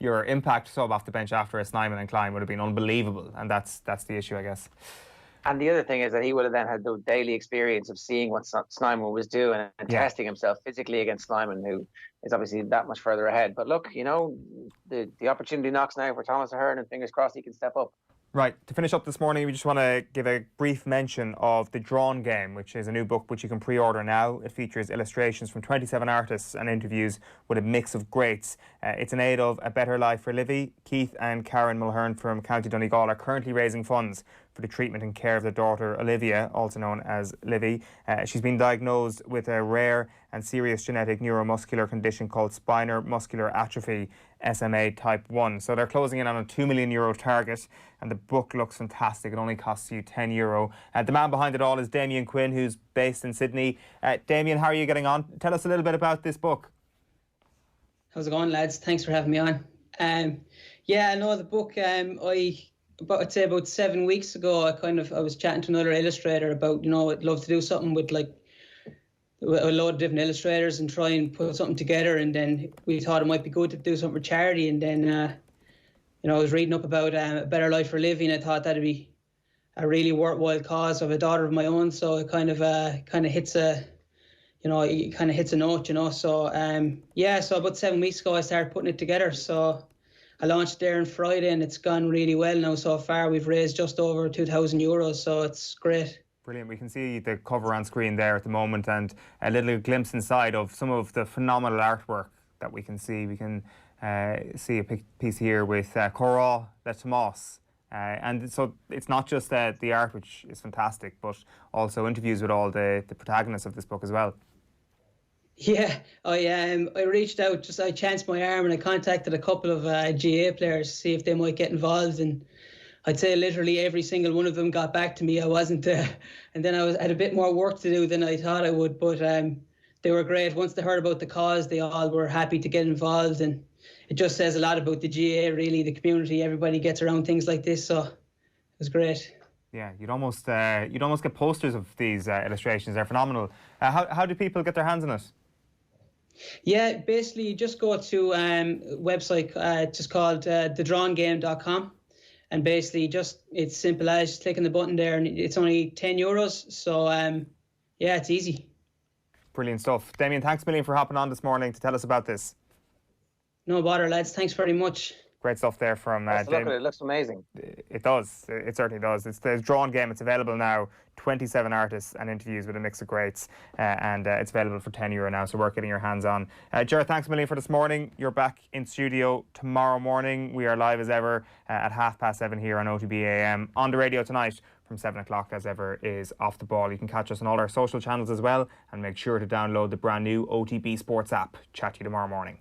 your impact sub off the bench after a Snyman and Klein would have been unbelievable, and that's the issue, I guess. And the other thing is that he would have then had the daily experience of seeing what Snyman was doing and testing himself physically against Snyman, who is obviously that much further ahead. But look, the opportunity knocks now for Thomas Ahern, and fingers crossed he can step up. Right, to finish up this morning, we just want to give a brief mention of The Drawn Game, which is a new book which you can pre-order now. It features illustrations from 27 artists and interviews with a mix of greats. It's in aid of A Better Life for Livy. Keith and Karen Mulhern from County Donegal are currently raising funds for the treatment and care of their daughter Olivia, also known as Livy. She's been diagnosed with a rare and serious genetic neuromuscular condition called spinal muscular atrophy, SMA type 1. So they're closing in on a €2 million target, and the book looks fantastic. It only costs you €10. The man behind it all is Damien Quinn, who's based in Sydney. Damien, how are you getting on? Tell us a little bit about this book. How's it going, lads? Thanks for having me on. Yeah, no, the book, I'd say about 7 weeks ago, I was chatting to another illustrator about, I'd love to do something with like a load of different illustrators and try and put something together. And then we thought it might be good to do something for charity. And then, I was reading up about A Better Life for Livy, and I thought that'd be a really worthwhile cause of a daughter of my own. So it kind of hits a note, So, so about 7 weeks ago, I started putting it together. So I launched there on Friday, and it's gone really well now so far. We've raised just over €2,000, so it's great. Brilliant. We can see the cover on screen there at the moment, and a little glimpse inside of some of the phenomenal artwork that we can see. We can see a piece here with Cora Le Tomas. And so it's not just the art, which is fantastic, but also interviews with all the protagonists of this book as well. Yeah, I reached out, I chanced my arm and I contacted a couple of GA players to see if they might get involved, and I'd say literally every single one of them got back to me. I wasn't, and then I had a bit more work to do than I thought I would, but they were great. Once they heard about the cause, they all were happy to get involved, and it just says a lot about the GA, really, the community. Everybody gets around things like this, so it was great. Yeah, you'd almost get posters of these illustrations. They're phenomenal. How do people get their hands on it? Yeah, basically, just go to a website just called thedrawngame.com, and basically it's simple as clicking the button there, and it's only €10. So yeah, it's easy. Brilliant stuff. Damien, thanks a million for hopping on this morning to tell us about this. No bother, lads. Thanks very much. Great stuff there from Look at it. It looks amazing. It does. It certainly does. It's the Drawn Game. It's available now. 27 artists and interviews with a mix of greats, and it's available for €10 now, so worth getting your hands on. Ger, thanks a million for this morning. You're back in studio tomorrow morning. We are live as ever at 7:30 here on OTB AM. On the radio tonight from 7 o'clock, as ever, is Off the Ball. You can catch us on all our social channels as well, and make sure to download the brand new OTB Sports app. Chat to you tomorrow morning.